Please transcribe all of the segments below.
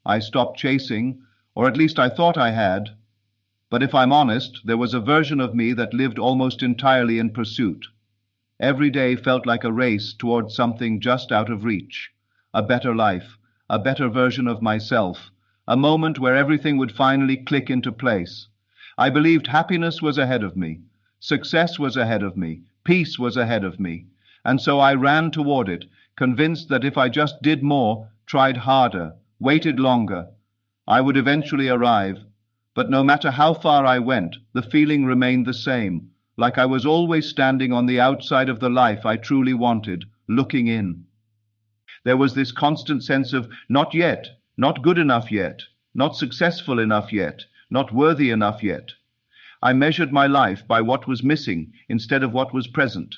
I stopped chasing, or at least I thought I had. But if I'm honest, there was a version of me that lived almost entirely in pursuit. Every day felt like a race towards something just out of reach. A better life, a better version of myself, a moment where everything would finally click into place. I believed happiness was ahead of me, success was ahead of me, peace was ahead of me, and so I ran toward it, convinced that if I just did more, tried harder, waited longer, I would eventually arrive. But no matter how far I went, the feeling remained the same, like I was always standing on the outside of the life I truly wanted, looking in. There was this constant sense of not yet, not good enough yet, not successful enough yet, not worthy enough yet. I measured my life by what was missing instead of what was present.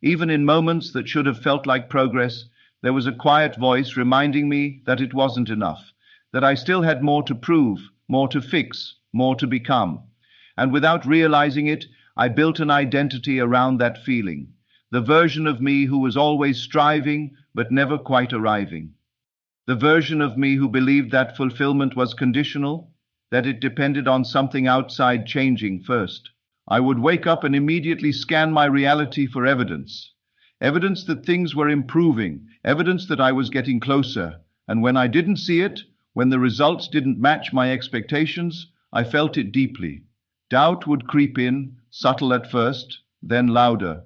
Even in moments that should have felt like progress, there was a quiet voice reminding me that it wasn't enough, that I still had more to prove, more to fix, more to become. And without realizing it, I built an identity around that feeling, the version of me who was always striving but never quite arriving. The version of me who believed that fulfillment was conditional, that it depended on something outside changing first. I would wake up and immediately scan my reality for evidence. Evidence that things were improving, evidence that I was getting closer. And when I didn't see it, when the results didn't match my expectations, I felt it deeply. Doubt would creep in, subtle at first, then louder,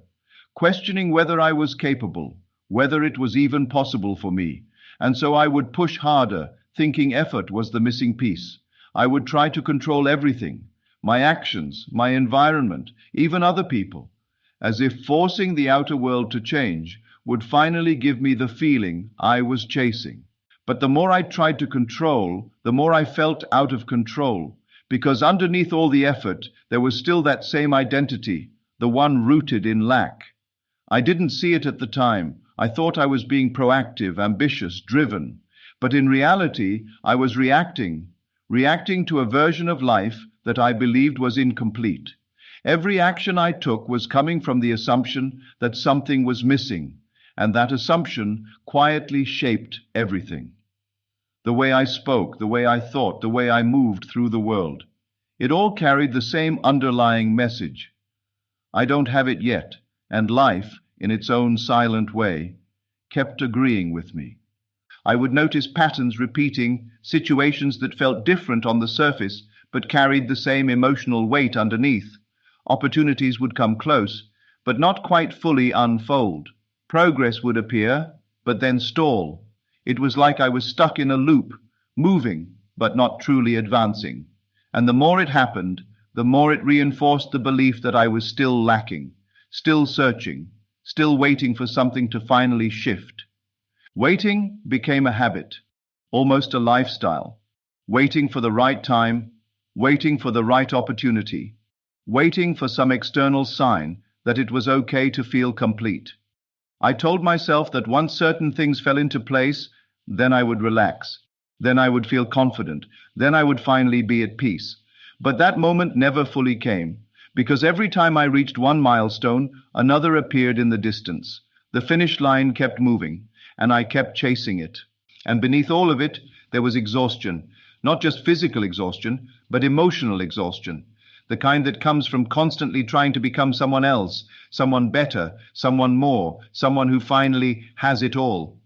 questioning whether I was capable, whether it was even possible for me. And so I would push harder, thinking effort was the missing piece. I would try to control everything, my actions, my environment, even other people, as if forcing the outer world to change would finally give me the feeling I was chasing. But the more I tried to control, the more I felt out of control, because underneath all the effort, there was still that same identity, the one rooted in lack. I didn't see it at the time. I thought I was being proactive, ambitious, driven. But in reality, I was reacting to a version of life that I believed was incomplete. Every action I took was coming from the assumption that something was missing, and that assumption quietly shaped everything. The way I spoke, the way I thought, the way I moved through the world. It all carried the same underlying message. I don't have it yet, and life, in its own silent way, kept agreeing with me. I would notice patterns repeating, situations that felt different on the surface, but carried the same emotional weight underneath. Opportunities would come close, but not quite fully unfold. Progress would appear, but then stall. It was like I was stuck in a loop, moving, but not truly advancing. And the more it happened, the more it reinforced the belief that I was still lacking, still searching, still waiting for something to finally shift. Waiting became a habit, almost a lifestyle. Waiting for the right time, waiting for the right opportunity, waiting for some external sign that it was okay to feel complete. I told myself that once certain things fell into place, then I would relax, then I would feel confident, then I would finally be at peace. But that moment never fully came, because every time I reached one milestone, another appeared in the distance. The finish line kept moving, and I kept chasing it. And beneath all of it, there was exhaustion, not just physical exhaustion, but emotional exhaustion, the kind that comes from constantly trying to become someone else, someone better, someone more, someone who finally has it all.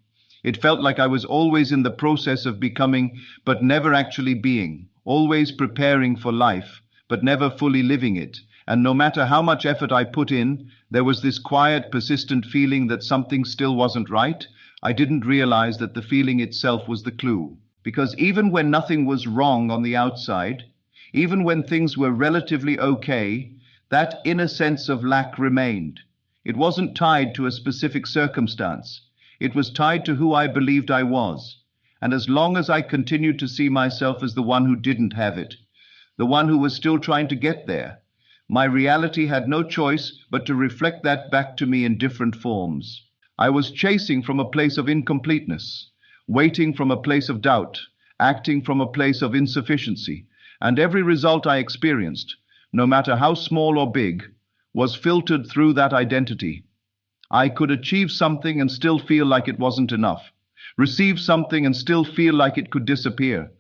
It felt like I was always in the process of becoming, but never actually being, always preparing for life, but never fully living it. And no matter how much effort I put in, there was this quiet, persistent feeling that something still wasn't right. I didn't realize that the feeling itself was the clue. Because even when nothing was wrong on the outside, even when things were relatively okay, that inner sense of lack remained. It wasn't tied to a specific circumstance. It was tied to who I believed I was. And as long as I continued to see myself as the one who didn't have it, the one who was still trying to get there, my reality had no choice but to reflect that back to me in different forms. I was chasing from a place of incompleteness, waiting from a place of doubt, acting from a place of insufficiency, and every result I experienced, no matter how small or big, was filtered through that identity. I could achieve something and still feel like it wasn't enough. receive something and still feel like it could disappear,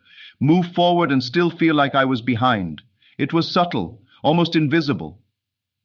move forward and still feel like I was behind. It was subtle, almost invisible,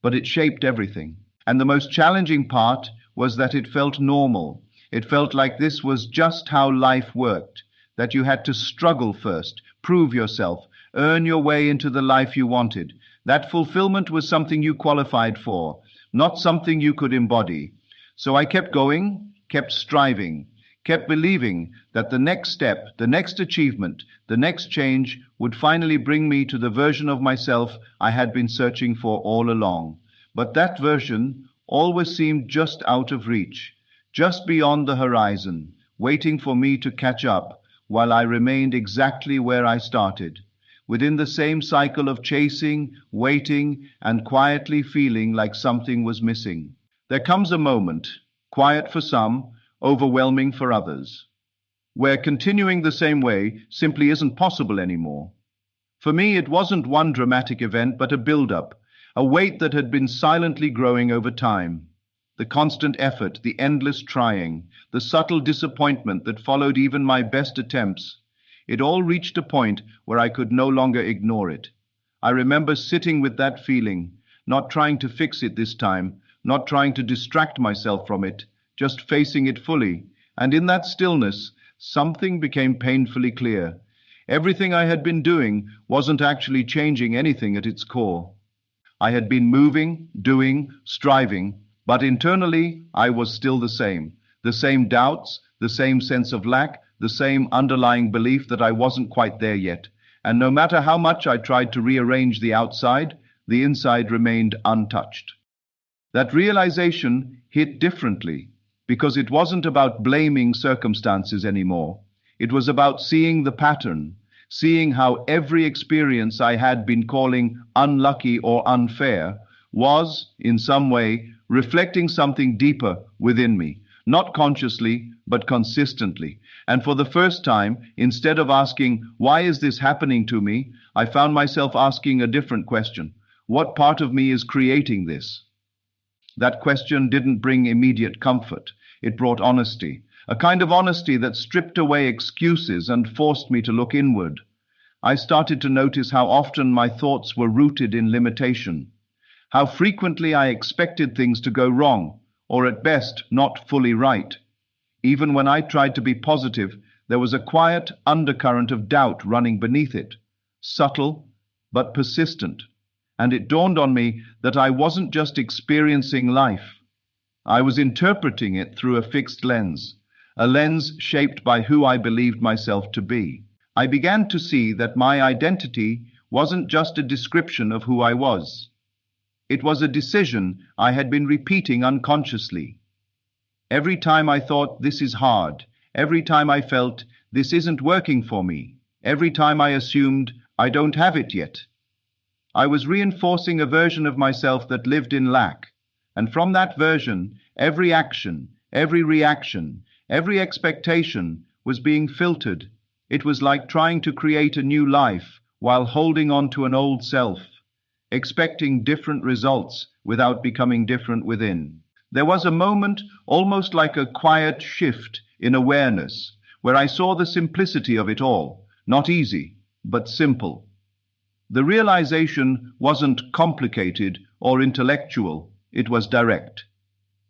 but it shaped everything. And the most challenging part was that it felt normal. It felt like this was just how life worked, that you had to struggle first, prove yourself, earn your way into the life you wanted. That fulfillment was something you qualified for, not something you could embody. So I kept going, kept striving, kept believing that the next step, the next achievement, the next change would finally bring me to the version of myself I had been searching for all along. But that version always seemed just out of reach, just beyond the horizon, waiting for me to catch up, while I remained exactly where I started, within the same cycle of chasing, waiting, and quietly feeling like something was missing. There comes a moment, quiet for some, overwhelming for others, where continuing the same way simply isn't possible anymore. For me, it wasn't one dramatic event, but a build-up, a weight that had been silently growing over time. The constant effort, the endless trying, the subtle disappointment that followed even my best attempts, it all reached a point where I could no longer ignore it. I remember sitting with that feeling, not trying to fix it this time, not trying to distract myself from it, just facing it fully. And in that stillness, something became painfully clear. Everything I had been doing wasn't actually changing anything at its core. I had been moving, doing, striving, but internally I was still the same doubts, the same sense of lack, the same underlying belief that I wasn't quite there yet. And no matter how much I tried to rearrange the outside, the inside remained untouched. That realization hit differently, because it wasn't about blaming circumstances anymore. It was about seeing the pattern, seeing how every experience I had been calling unlucky or unfair was, in some way, reflecting something deeper within me, not consciously, but consistently. And for the first time, instead of asking, "Why is this happening to me?" I found myself asking a different question. What part of me is creating this? That question didn't bring immediate comfort. It brought honesty, a kind of honesty that stripped away excuses and forced me to look inward. I started to notice how often my thoughts were rooted in limitation, how frequently I expected things to go wrong, or at best, not fully right. Even when I tried to be positive, there was a quiet undercurrent of doubt running beneath it, subtle but persistent. And it dawned on me that I wasn't just experiencing life. I was interpreting it through a fixed lens, a lens shaped by who I believed myself to be. I began to see that my identity wasn't just a description of who I was. It was a decision I had been repeating unconsciously. Every time I thought, "This is hard," every time I felt, "This isn't working for me," every time I assumed, "I don't have it yet," I was reinforcing a version of myself that lived in lack. And from that version, every action, every reaction, every expectation was being filtered. It was like trying to create a new life while holding on to an old self, expecting different results without becoming different within. There was a moment, almost like a quiet shift in awareness, where I saw the simplicity of it all, not easy, but simple. The realization wasn't complicated or intellectual, it was direct.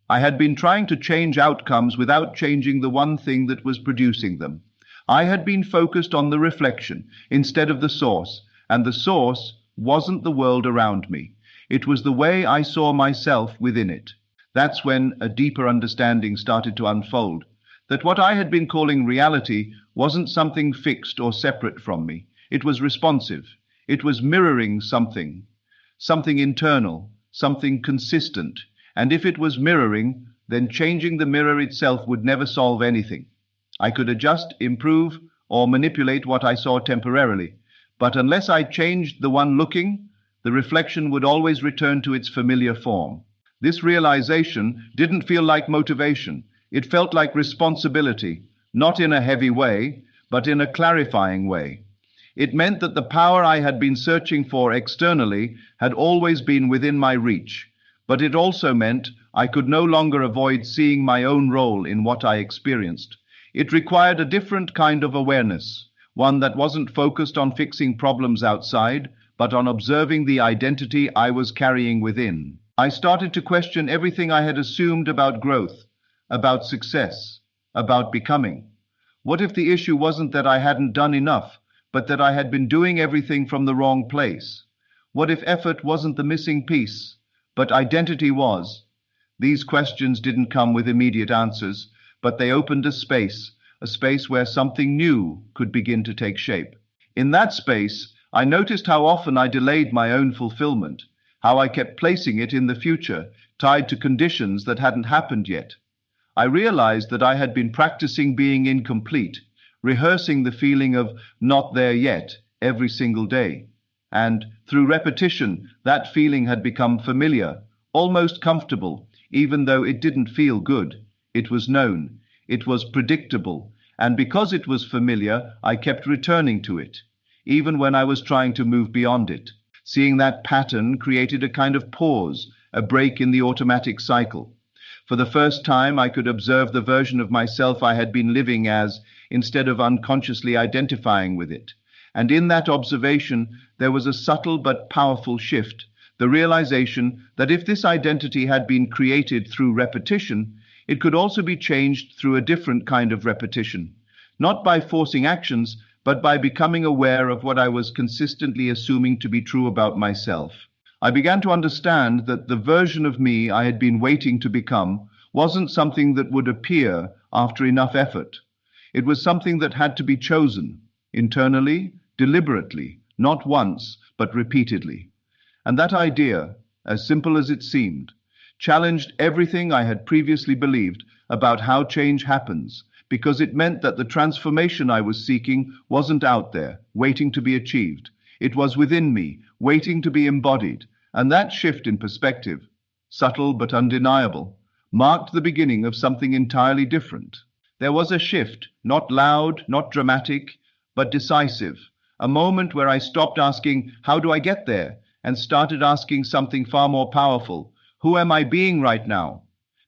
I had been trying to change outcomes without changing the one thing that was producing them. I had been focused on the reflection instead of the source, and the source wasn't the world around me. It was the way I saw myself within it. That's when a deeper understanding started to unfold, that what I had been calling reality wasn't something fixed or separate from me. It was responsive. It was mirroring something internal, something consistent. And if it was mirroring, then changing the mirror itself would never solve anything. I could adjust, improve, or manipulate what I saw temporarily. But unless I changed the one looking, the reflection would always return to its familiar form. This realization didn't feel like motivation. It felt like responsibility, not in a heavy way, but in a clarifying way. It meant that the power I had been searching for externally had always been within my reach, but it also meant I could no longer avoid seeing my own role in what I experienced. It required a different kind of awareness, one that wasn't focused on fixing problems outside, but on observing the identity I was carrying within. I started to question everything I had assumed about growth, about success, about becoming. What if the issue wasn't that I hadn't done enough, but that I had been doing everything from the wrong place? What if effort wasn't the missing piece, but identity was? These questions didn't come with immediate answers, but they opened a space where something new could begin to take shape. In that space, I noticed how often I delayed my own fulfillment, how I kept placing it in the future, tied to conditions that hadn't happened yet. I realized that I had been practicing being incomplete, rehearsing the feeling of not there yet every single day. And through repetition, that feeling had become familiar, almost comfortable, even though it didn't feel good. It was known, it was predictable, and because it was familiar, I kept returning to it, even when I was trying to move beyond it. Seeing that pattern created a kind of pause, a break in the automatic cycle. For the first time, I could observe the version of myself I had been living as, instead of unconsciously identifying with it. And in that observation, there was a subtle but powerful shift, the realization that if this identity had been created through repetition, it could also be changed through a different kind of repetition, not by forcing actions, but by becoming aware of what I was consistently assuming to be true about myself. I began to understand that the version of me I had been waiting to become wasn't something that would appear after enough effort. It was something that had to be chosen, internally, deliberately, not once, but repeatedly. And that idea, as simple as it seemed, challenged everything I had previously believed about how change happens, because it meant that the transformation I was seeking wasn't out there, waiting to be achieved. It was within me, waiting to be embodied, and that shift in perspective, subtle but undeniable, marked the beginning of something entirely different. There was a shift, not loud, not dramatic, but decisive, a moment where I stopped asking, "How do I get there?" and started asking something far more powerful, "Who am I being right now?"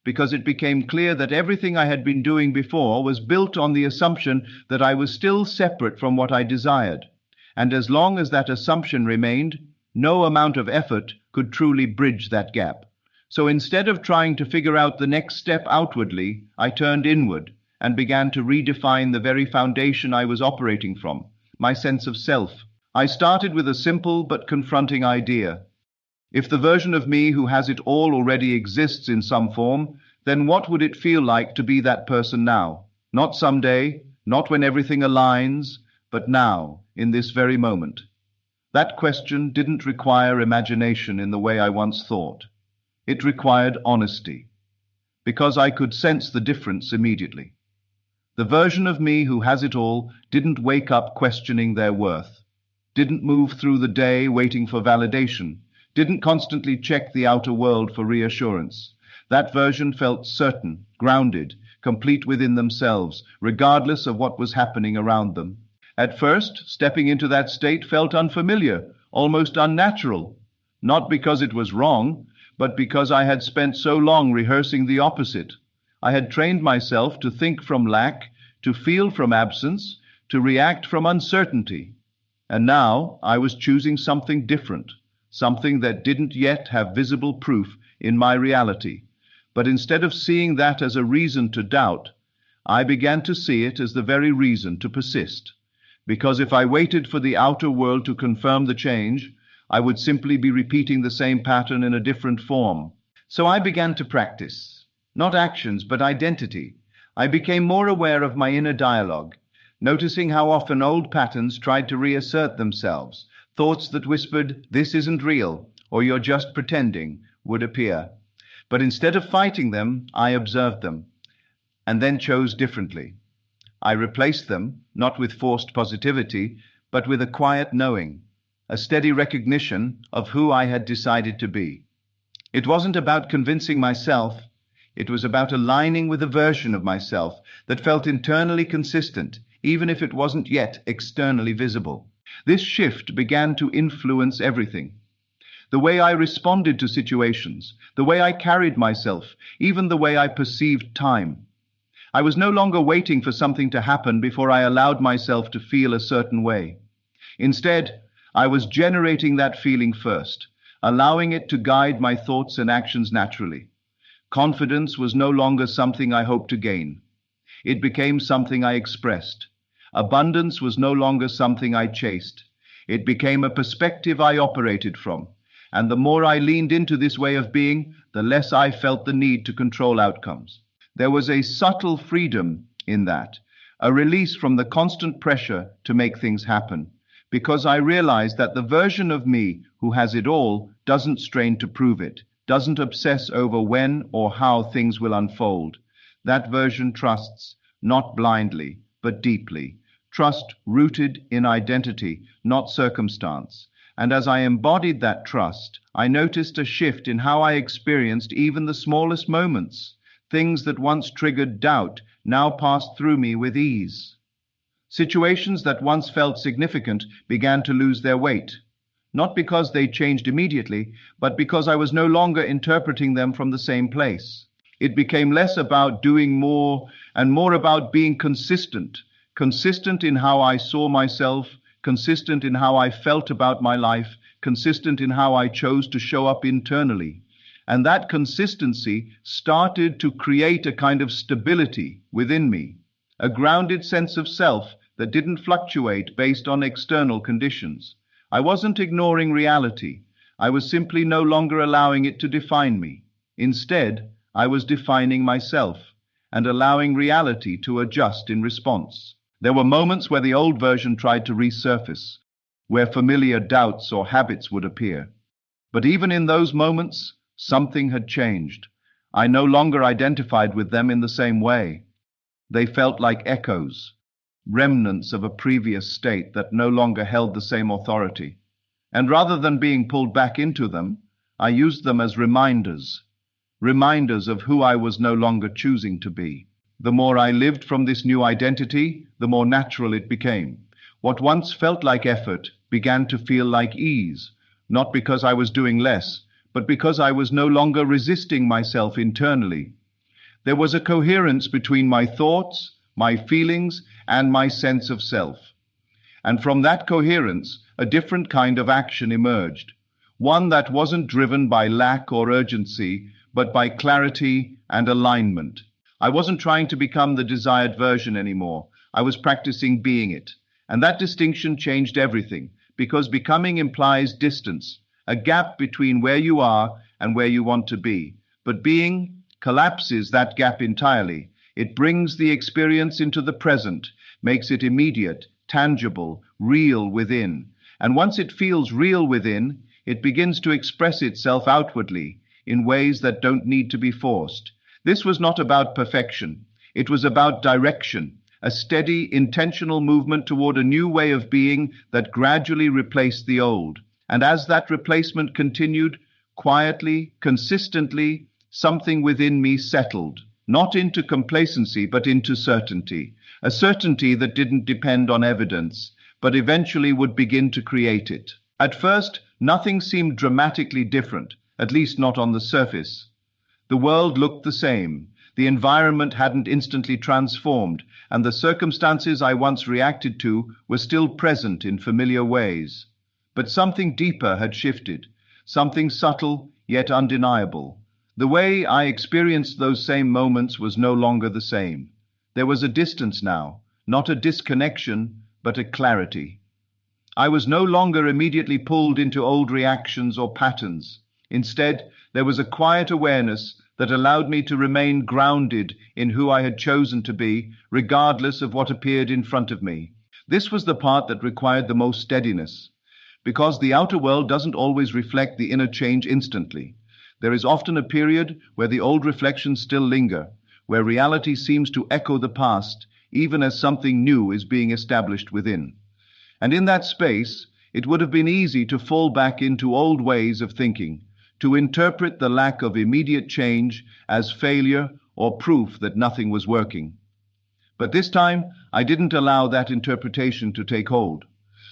Because it became clear that everything I had been doing before was built on the assumption that I was still separate from what I desired. And as long as that assumption remained, no amount of effort could truly bridge that gap. So instead of trying to figure out the next step outwardly, I turned inward and began to redefine the very foundation I was operating from, my sense of self. I started with a simple but confronting idea. If the version of me who has it all already exists in some form, then what would it feel like to be that person now? Not someday, not when everything aligns, but now, in this very moment. That question didn't require imagination in the way I once thought. It required honesty, because I could sense the difference immediately. The version of me who has it all didn't wake up questioning their worth, didn't move through the day waiting for validation, didn't constantly check the outer world for reassurance. That version felt certain, grounded, complete within themselves, regardless of what was happening around them. At first, stepping into that state felt unfamiliar, almost unnatural, not because it was wrong, but because I had spent so long rehearsing the opposite. I had trained myself to think from lack, to feel from absence, to react from uncertainty. And now I was choosing something different, something that didn't yet have visible proof in my reality. But instead of seeing that as a reason to doubt, I began to see it as the very reason to persist. Because if I waited for the outer world to confirm the change, I would simply be repeating the same pattern in a different form. So I began to practice, not actions, but identity. I became more aware of my inner dialogue, noticing how often old patterns tried to reassert themselves. Thoughts that whispered, "This isn't real," or "You're just pretending," would appear. But instead of fighting them, I observed them, and then chose differently. I replaced them, not with forced positivity, but with a quiet knowing, a steady recognition of who I had decided to be. It wasn't about convincing myself, it was about aligning with a version of myself that felt internally consistent, even if it wasn't yet externally visible. This shift began to influence everything. The way I responded to situations, the way I carried myself, even the way I perceived time. I was no longer waiting for something to happen before I allowed myself to feel a certain way. Instead, I was generating that feeling first, allowing it to guide my thoughts and actions naturally. Confidence was no longer something I hoped to gain. It became something I expressed. Abundance was no longer something I chased. It became a perspective I operated from. And the more I leaned into this way of being, the less I felt the need to control outcomes. There was a subtle freedom in that, a release from the constant pressure to make things happen, because I realized that the version of me who has it all doesn't strain to prove it, doesn't obsess over when or how things will unfold. That version trusts, not blindly, but deeply. Trust rooted in identity, not circumstance. And as I embodied that trust, I noticed a shift in how I experienced even the smallest moments. Things that once triggered doubt now passed through me with ease. Situations that once felt significant began to lose their weight, not because they changed immediately, but because I was no longer interpreting them from the same place. It became less about doing more and more about being consistent, consistent in how I saw myself, consistent in how I felt about my life, consistent in how I chose to show up internally. And that consistency started to create a kind of stability within me, a grounded sense of self that didn't fluctuate based on external conditions. I wasn't ignoring reality. I was simply no longer allowing it to define me. Instead, I was defining myself and allowing reality to adjust in response. There were moments where the old version tried to resurface, where familiar doubts or habits would appear. But even in those moments, something had changed. I no longer identified with them in the same way. They felt like echoes, remnants of a previous state that no longer held the same authority. And rather than being pulled back into them, I used them as reminders of who I was no longer choosing to be. The more I lived from this new identity, the more natural it became. What once felt like effort began to feel like ease, not because I was doing less, but because I was no longer resisting myself internally. There was a coherence between my thoughts, my feelings, and my sense of self. And from that coherence, a different kind of action emerged, one that wasn't driven by lack or urgency, but by clarity and alignment. I wasn't trying to become the desired version anymore. I was practicing being it. And that distinction changed everything, because becoming implies distance, a gap between where you are and where you want to be. But being collapses that gap entirely. It brings the experience into the present, makes it immediate, tangible, real within. And once it feels real within, it begins to express itself outwardly in ways that don't need to be forced. This was not about perfection. It was about direction, a steady, intentional movement toward a new way of being that gradually replaced the old. And as that replacement continued, quietly, consistently, something within me settled, not into complacency, but into certainty, a certainty that didn't depend on evidence, but eventually would begin to create it. At first, nothing seemed dramatically different, at least not on the surface. The world looked the same. The environment hadn't instantly transformed, and the circumstances I once reacted to were still present in familiar ways. But something deeper had shifted, something subtle yet undeniable. The way I experienced those same moments was no longer the same. There was a distance now, not a disconnection, but a clarity. I was no longer immediately pulled into old reactions or patterns. Instead, there was a quiet awareness that allowed me to remain grounded in who I had chosen to be, regardless of what appeared in front of me. This was the part that required the most steadiness, because the outer world doesn't always reflect the inner change instantly. There is often a period where the old reflections still linger, where reality seems to echo the past, even as something new is being established within. And in that space, it would have been easy to fall back into old ways of thinking, to interpret the lack of immediate change as failure or proof that nothing was working. But this time, I didn't allow that interpretation to take hold.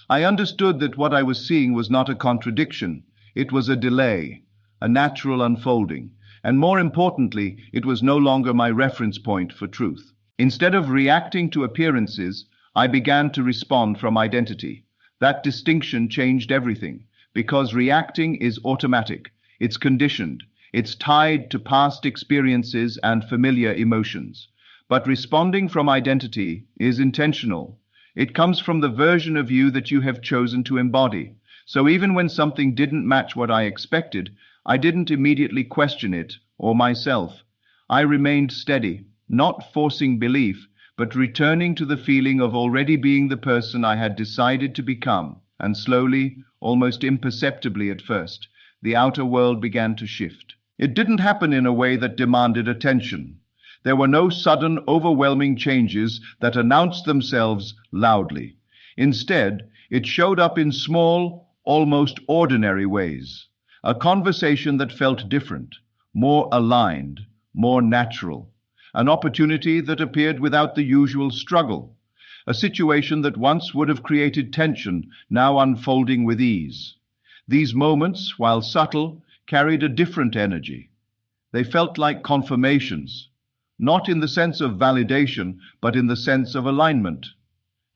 I understood that what I was seeing was not a contradiction. It was a delay, a natural unfolding, and more importantly, it was no longer my reference point for truth. Instead of reacting to appearances, I began to respond from identity. That distinction changed everything, because reacting is automatic, it's conditioned, it's tied to past experiences and familiar emotions. But responding from identity is intentional. It comes from the version of you that you have chosen to embody. So even when something didn't match what I expected, I didn't immediately question it or myself. I remained steady, not forcing belief, but returning to the feeling of already being the person I had decided to become. And slowly, almost imperceptibly at first, the outer world began to shift. It didn't happen in a way that demanded attention. There were no sudden, overwhelming changes that announced themselves loudly. Instead, it showed up in small, almost ordinary ways. A conversation that felt different, more aligned, more natural. An opportunity that appeared without the usual struggle. A situation that once would have created tension, now unfolding with ease. These moments, while subtle, carried a different energy. They felt like confirmations, not in the sense of validation, but in the sense of alignment,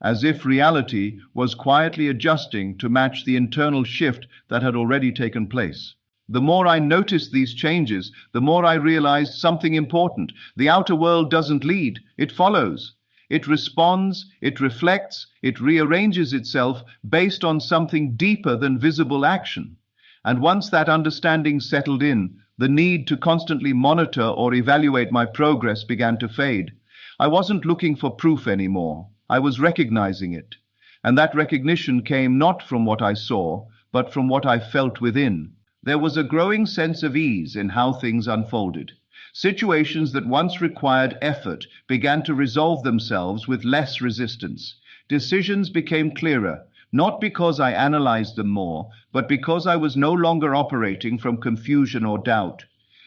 as if reality was quietly adjusting to match the internal shift that had already taken place. The more I noticed these changes, the more I realized something important. The outer world doesn't lead, it follows. It responds, it reflects, it rearranges itself based on something deeper than visible action. And once that understanding settled in, the need to constantly monitor or evaluate my progress began to fade. I wasn't looking for proof anymore. I was recognizing it. And that recognition came not from what I saw, but from what I felt within. There was a growing sense of ease in how things unfolded. Situations that once required effort began to resolve themselves with less resistance. Decisions became clearer, not because I analyzed them more, but because I was no longer operating from confusion or doubt.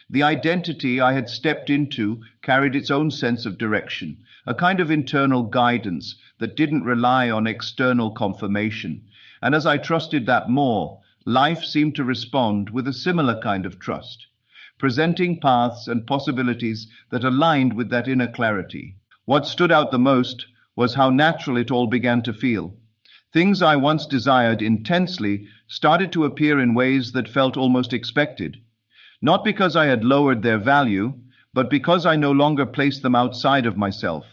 The identity I had stepped into carried its own sense of direction, a kind of internal guidance that didn't rely on external confirmation. And as I trusted that more, life seemed to respond with a similar kind of trust, presenting paths and possibilities that aligned with that inner clarity. What stood out the most was how natural it all began to feel. Things I once desired intensely started to appear in ways that felt almost expected, not because I had lowered their value, but because I no longer placed them outside of myself.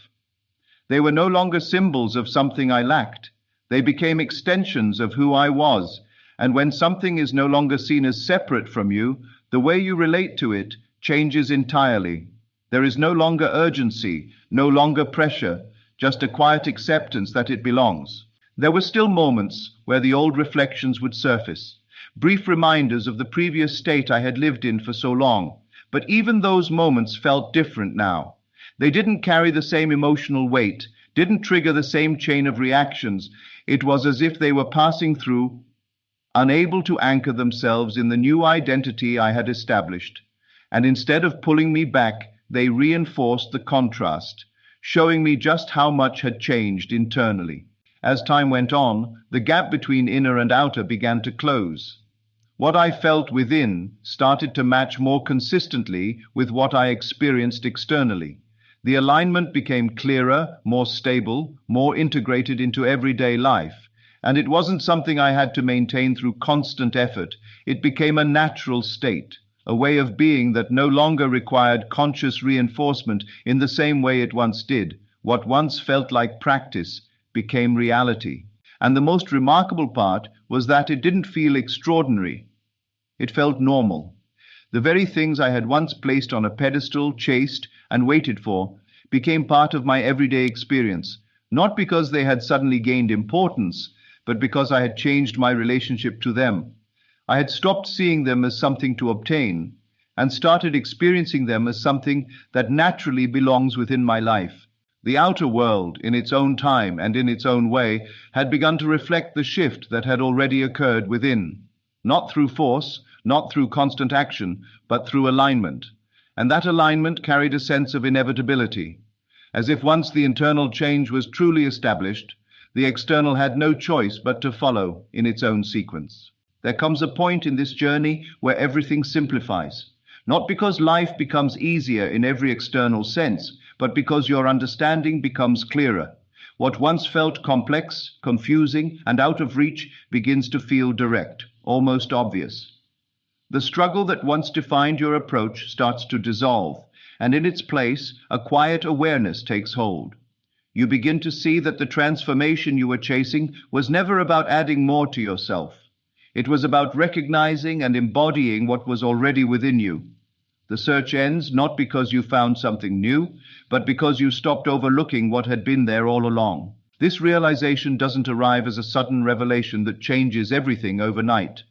They were no longer symbols of something I lacked. They became extensions of who I was. And when something is no longer seen as separate from you, the way you relate to it changes entirely. There is no longer urgency, no longer pressure, just a quiet acceptance that it belongs. There were still moments where the old reflections would surface, brief reminders of the previous state I had lived in for so long. But even those moments felt different now. They didn't carry the same emotional weight, didn't trigger the same chain of reactions. It was as if they were passing through, unable to anchor themselves in the new identity I had established. And instead of pulling me back, they reinforced the contrast, showing me just how much had changed internally. As time went on, the gap between inner and outer began to close. What I felt within started to match more consistently with what I experienced externally. The alignment became clearer, more stable, more integrated into everyday life. And it wasn't something I had to maintain through constant effort. It became a natural state, a way of being that no longer required conscious reinforcement in the same way it once did. What once felt like practice became reality. And the most remarkable part was that it didn't feel extraordinary. It felt normal. The very things I had once placed on a pedestal, chased, and waited for, became part of my everyday experience, not because they had suddenly gained importance, but because I had changed my relationship to them. I had stopped seeing them as something to obtain, and started experiencing them as something that naturally belongs within my life. The outer world, in its own time and in its own way, had begun to reflect the shift that had already occurred within, not through force, not through constant action, but through alignment. And that alignment carried a sense of inevitability, as if once the internal change was truly established, the external had no choice but to follow in its own sequence. There comes a point in this journey where everything simplifies, not because life becomes easier in every external sense, but because your understanding becomes clearer. What once felt complex, confusing, and out of reach begins to feel direct, almost obvious. The struggle that once defined your approach starts to dissolve, and in its place, a quiet awareness takes hold. You begin to see that the transformation you were chasing was never about adding more to yourself. It was about recognizing and embodying what was already within you. The search ends not because you found something new, but because you stopped overlooking what had been there all along. This realization doesn't arrive as a sudden revelation that changes everything overnight.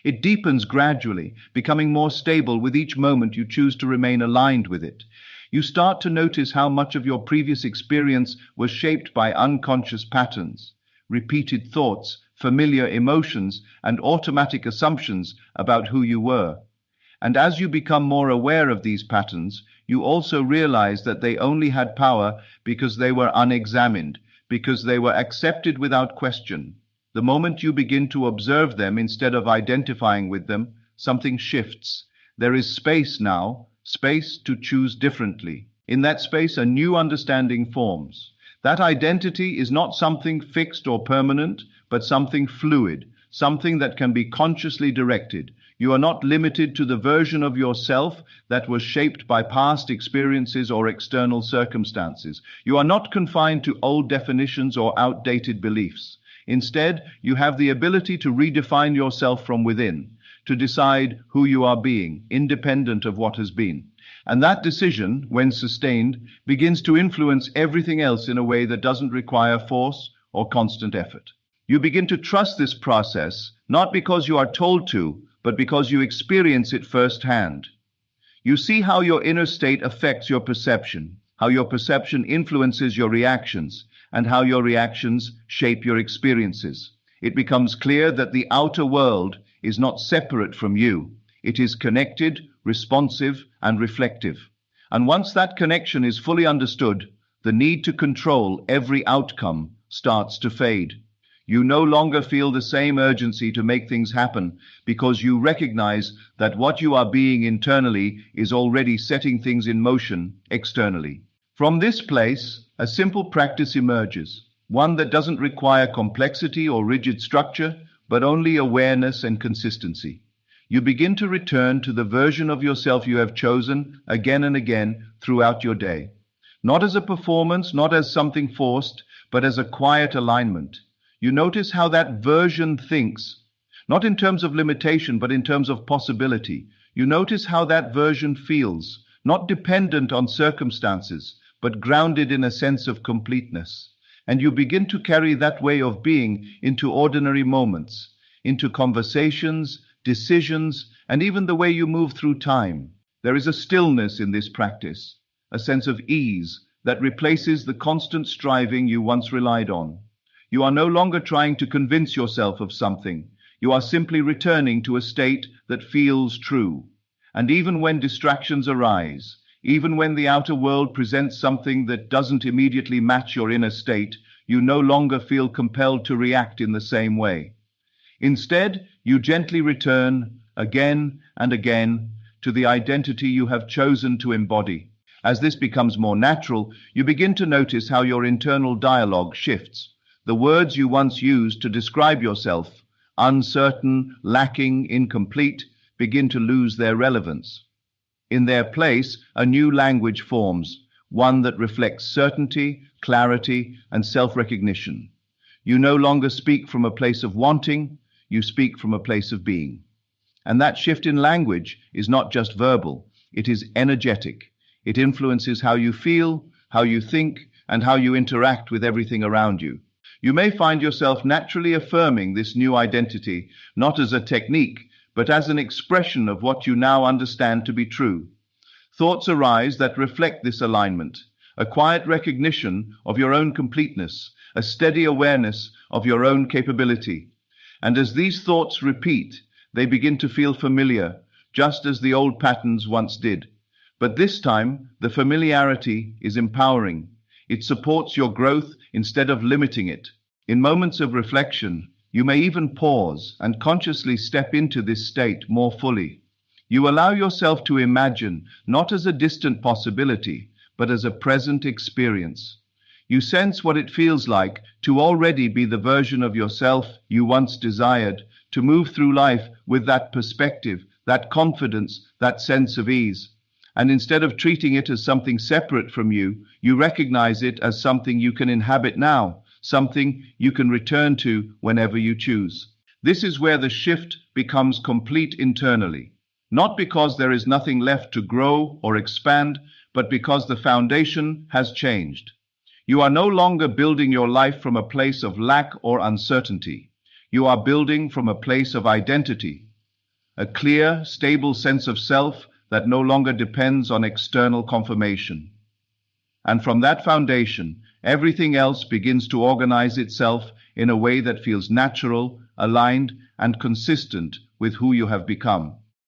It deepens gradually, becoming more stable with each moment you choose to remain aligned with it. You start to notice how much of your previous experience was shaped by unconscious patterns, repeated thoughts, familiar emotions, and automatic assumptions about who you were. And as you become more aware of these patterns, you also realize that they only had power because they were unexamined, because they were accepted without question. The moment you begin to observe them instead of identifying with them, something shifts. There is space now, space to choose differently. In that space, a new understanding forms. That identity is not something fixed or permanent, but something fluid, something that can be consciously directed. You are not limited to the version of yourself that was shaped by past experiences or external circumstances. You are not confined to old definitions or outdated beliefs. Instead, you have the ability to redefine yourself from within, to decide who you are being, independent of what has been. And that decision, when sustained, begins to influence everything else in a way that doesn't require force or constant effort. You begin to trust this process, not because you are told to, but because you experience it firsthand. You see how your inner state affects your perception, how your perception influences your reactions, and how your reactions shape your experiences. It becomes clear that the outer world is not separate from you. It is connected, responsive, and reflective. And once that connection is fully understood, the need to control every outcome starts to fade. You no longer feel the same urgency to make things happen because you recognize that what you are being internally is already setting things in motion externally. From this place, a simple practice emerges, one that doesn't require complexity or rigid structure, but only awareness and consistency. You begin to return to the version of yourself you have chosen again and again throughout your day. Not as a performance, not as something forced, but as a quiet alignment. You notice how that version thinks, not in terms of limitation, but in terms of possibility. You notice how that version feels, not dependent on circumstances, but grounded in a sense of completeness. And you begin to carry that way of being into ordinary moments, into conversations, decisions, and even the way you move through time. There is a stillness in this practice, a sense of ease that replaces the constant striving you once relied on. You are no longer trying to convince yourself of something. You are simply returning to a state that feels true. And even when distractions arise, even when the outer world presents something that doesn't immediately match your inner state, you no longer feel compelled to react in the same way. Instead, you gently return again and again to the identity you have chosen to embody. As this becomes more natural, you begin to notice how your internal dialogue shifts. The words you once used to describe yourself, uncertain, lacking, incomplete, begin to lose their relevance. In their place, a new language forms, one that reflects certainty, clarity, and self-recognition. You no longer speak from a place of wanting, you speak from a place of being. And that shift in language is not just verbal, it is energetic. It influences how you feel, how you think, and how you interact with everything around you. You may find yourself naturally affirming this new identity, not as a technique, but as an expression of what you now understand to be true. Thoughts arise that reflect this alignment, a quiet recognition of your own completeness, a steady awareness of your own capability. And as these thoughts repeat, they begin to feel familiar, just as the old patterns once did. But this time, the familiarity is empowering. It supports your growth instead of limiting it. In moments of reflection, you may even pause and consciously step into this state more fully. You allow yourself to imagine, not as a distant possibility, but as a present experience. You sense what it feels like to already be the version of yourself you once desired, to move through life with that perspective, that confidence, that sense of ease. And instead of treating it as something separate from you, you recognize it as something you can inhabit now, something you can return to whenever you choose. This is where the shift becomes complete internally, not because there is nothing left to grow or expand, but because the foundation has changed. You are no longer building your life from a place of lack or uncertainty. You are building from a place of identity, a clear, stable sense of self that no longer depends on external confirmation. And from that foundation, everything else begins to organize itself in a way that feels natural, aligned, and consistent with who you have become.